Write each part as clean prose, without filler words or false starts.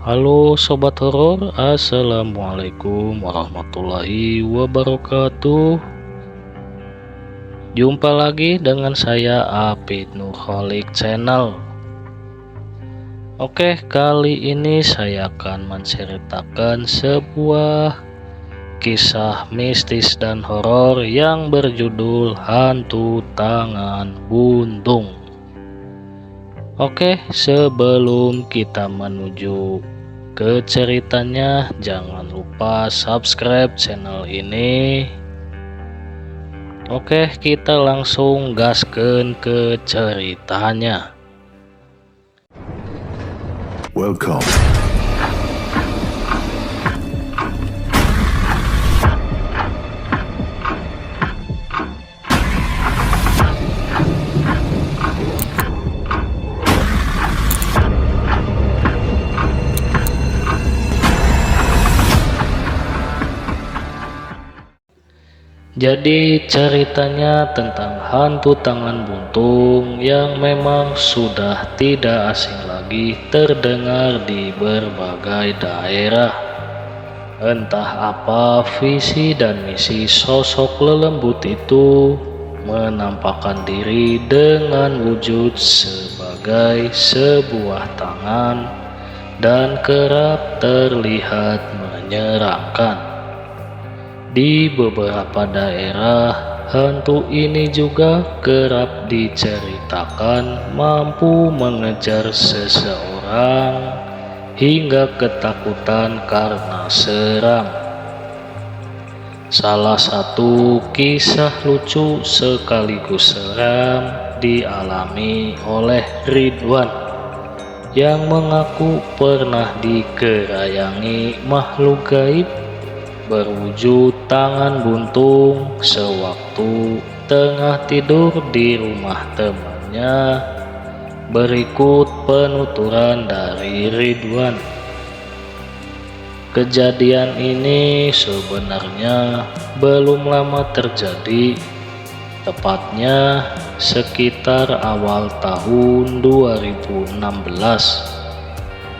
Halo Sobat Horor, Assalamualaikum warahmatullahi wabarakatuh. Jumpa lagi dengan saya Apit Nurholik Channel. Oke, kali ini saya akan menceritakan sebuah kisah mistis dan horor yang berjudul Hantu Tangan Buntung. Oke, sebelum kita menuju ke ceritanya, jangan lupa subscribe channel ini. Oke, kita langsung gaskeun ke ceritanya. Welcome. Jadi ceritanya tentang hantu tangan buntung yang memang sudah tidak asing lagi terdengar di berbagai daerah. Entah apa visi dan misi sosok lelembut itu menampakkan diri dengan wujud sebagai sebuah tangan dan kerap terlihat menyeramkan. Di beberapa daerah, hantu ini juga kerap diceritakan mampu mengejar seseorang hingga ketakutan karena seram. Salah satu kisah lucu sekaligus seram dialami oleh Ridwan yang mengaku pernah dikerayangi makhluk gaib berwujud tangan buntung sewaktu tengah tidur di rumah temannya. Berikut penuturan dari Ridwan. Kejadian ini sebenarnya belum lama terjadi, tepatnya sekitar awal tahun 2016,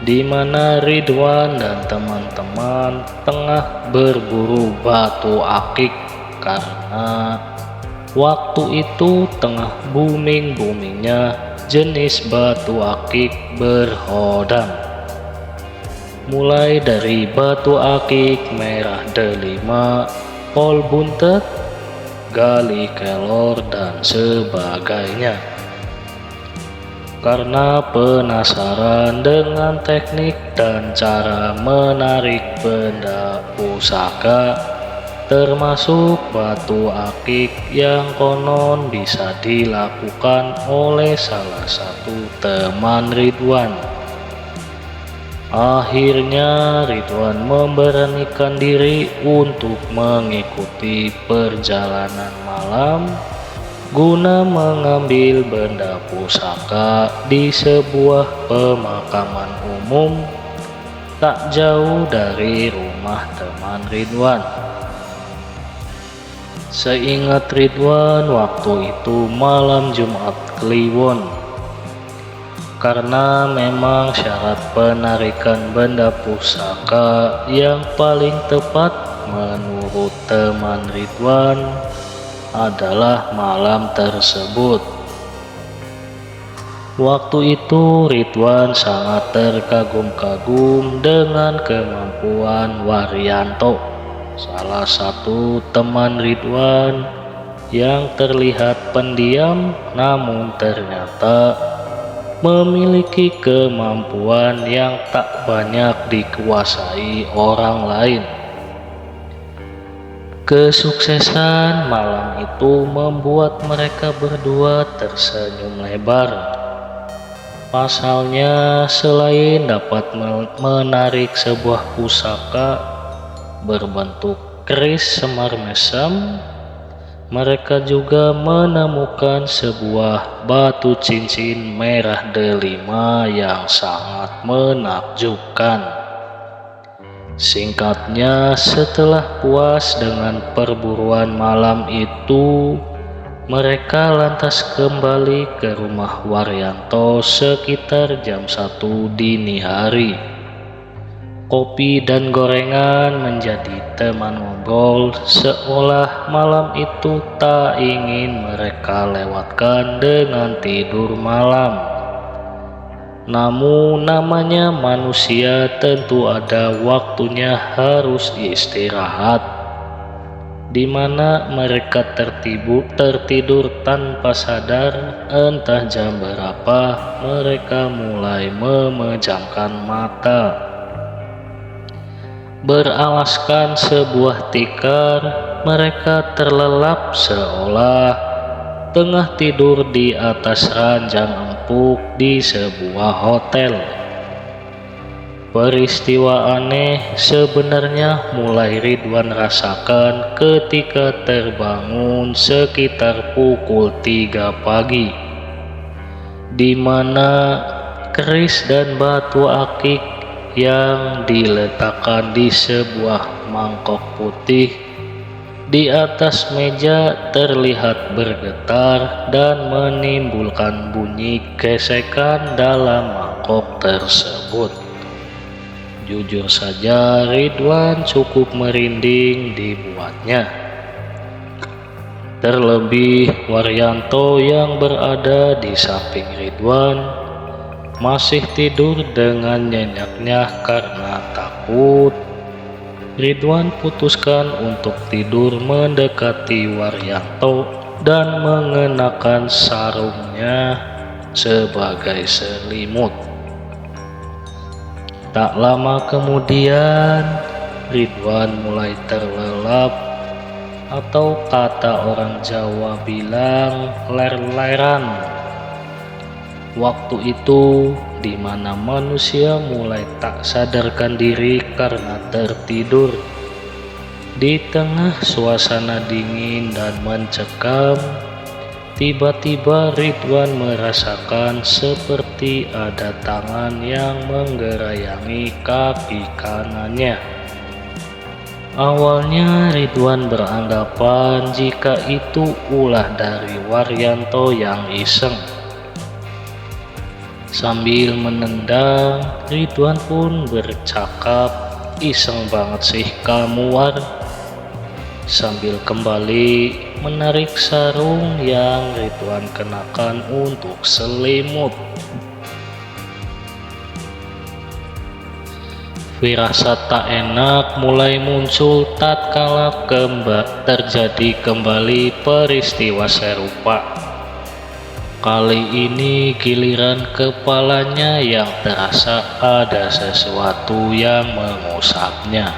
di mana Ridwan dan teman-teman tengah berburu batu akik karena waktu itu tengah booming-boomingnya jenis batu akik berhodam. Mulai dari batu akik merah delima, pol buntet, gali kelor, dan sebagainya. Karena penasaran dengan teknik dan cara menarik benda pusaka, termasuk batu akik yang konon bisa dilakukan oleh salah satu teman Ridwan. Akhirnya Ridwan memberanikan diri untuk mengikuti perjalanan malam guna mengambil benda pusaka di sebuah pemakaman umum tak jauh dari rumah teman Ridwan. Seingat Ridwan, waktu itu malam Jumat Kliwon. Karena memang syarat penarikan benda pusaka yang paling tepat menurut teman Ridwan adalah malam tersebut. Waktu itu Ridwan sangat terkagum-kagum dengan kemampuan Waryanto, salah satu teman Ridwan yang terlihat pendiam namun ternyata memiliki kemampuan yang tak banyak dikuasai orang lain. Kesuksesan malam itu membuat mereka berdua tersenyum lebar. Pasalnya, selain dapat menarik sebuah pusaka berbentuk keris semar mesem, mereka juga menemukan sebuah batu cincin merah delima yang sangat menakjubkan. Singkatnya, setelah puas dengan perburuan malam itu, mereka lantas kembali ke rumah Waryanto sekitar jam 1 dini hari. Kopi dan gorengan menjadi teman ngobrol, seolah malam itu tak ingin mereka lewatkan dengan tidur malam. Namun namanya manusia, tentu ada waktunya harus istirahat, di mana mereka tertidur tanpa sadar. Entah jam berapa mereka mulai memejamkan mata. Beralaskan sebuah tikar, mereka terlelap seolah tengah tidur di atas ranjang empuk di sebuah hotel. Peristiwa aneh sebenarnya mulai Ridwan rasakan ketika terbangun sekitar pukul 3 pagi, di mana keris dan batu akik yang diletakkan di sebuah mangkok putih di atas meja terlihat bergetar dan menimbulkan bunyi gesekan dalam mangkok tersebut. Jujur saja, Ridwan cukup merinding dibuatnya. Terlebih Waryanto yang berada di samping Ridwan masih tidur dengan nyenyaknya karena takut. Ridwan putuskan untuk tidur mendekati Waryanto dan mengenakan sarungnya sebagai selimut. Tak lama kemudian Ridwan mulai terlelap, atau kata orang Jawa bilang ler-leran. Waktu itu di mana manusia mulai tak sadarkan diri karena tertidur. Di tengah suasana dingin dan mencekam, tiba-tiba Ridwan merasakan seperti ada tangan yang menggerayangi kaki kanannya. Awalnya Ridwan beranggapan jika itu ulah dari Waryanto yang iseng. Sambil menendang, Ridwan pun bercakap, "Iseng banget sih kamu, War," sambil kembali menarik sarung yang Ridwan kenakan untuk selimut. Firasat tak enak mulai muncul tatkala terjadi kembali peristiwa serupa. Kali ini giliran kepalanya yang terasa ada sesuatu yang mengusapnya.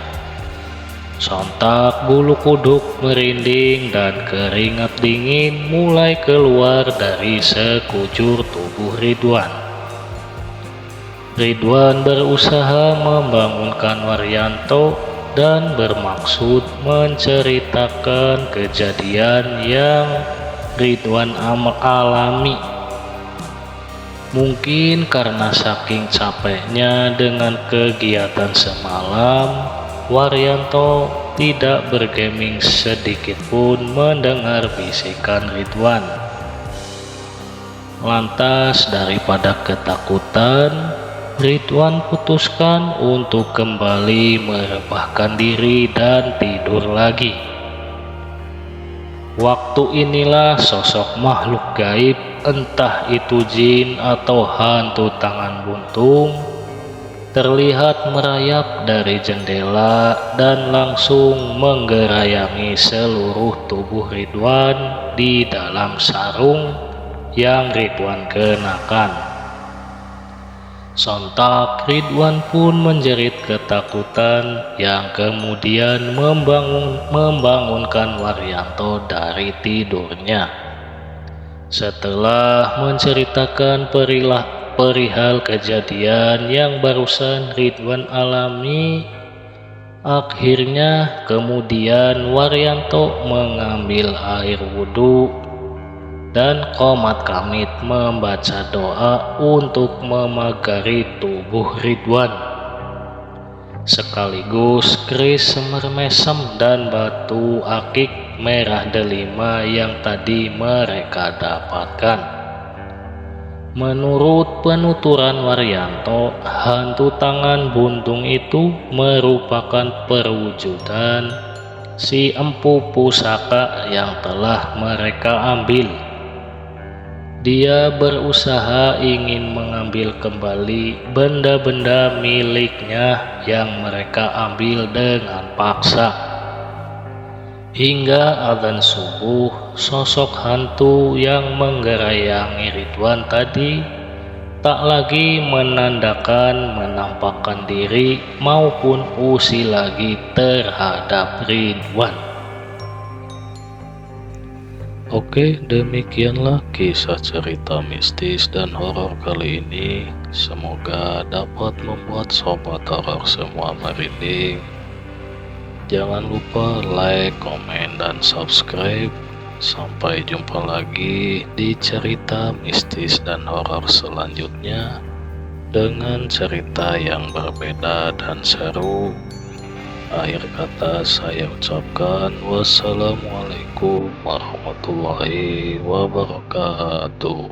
Sontak bulu kuduk merinding dan keringat dingin mulai keluar dari sekujur tubuh Ridwan. Ridwan berusaha membangunkan Waryanto dan bermaksud menceritakan kejadian yang Ridwan alami. Mungkin karena saking capeknya dengan kegiatan semalam, Waryanto tidak bergeming sedikit pun mendengar bisikan Ridwan. Lantas daripada ketakutan, Ridwan putuskan untuk kembali merebahkan diri dan tidur lagi. Waktu inilah sosok makhluk gaib, entah itu jin atau hantu tangan buntung, terlihat merayap dari jendela dan langsung menggerayangi seluruh tubuh Ridwan di dalam sarung yang Ridwan kenakan. Sontak Ridwan pun menjerit ketakutan yang kemudian membangunkan Waryanto dari tidurnya. Setelah menceritakan perihal kejadian yang barusan Ridwan alami, akhirnya kemudian Waryanto mengambil air wudhu dan qomat kamit membaca doa untuk memagari tubuh Ridwan. Sekaligus keris semar mesem dan batu akik merah delima yang tadi mereka dapatkan. Menurut penuturan Waryanto, hantu tangan buntung itu merupakan perwujudan si empu pusaka yang telah mereka ambil. Dia berusaha ingin mengambil kembali benda-benda miliknya yang mereka ambil dengan paksa. Hingga adzan subuh, sosok hantu yang menggerayangi Ridwan tadi tak lagi menandakan menampakkan diri maupun usil lagi terhadap Ridwan. Oke, demikianlah kisah cerita mistis dan horor kali ini. Semoga dapat membuat sobat horor semua merinding. Jangan lupa like, komen, dan subscribe. Sampai jumpa lagi di cerita mistis dan horor selanjutnya dengan cerita yang berbeda dan seru. Akhir kata saya ucapkan wassalamualaikum warahmatullahi wabarakatuh.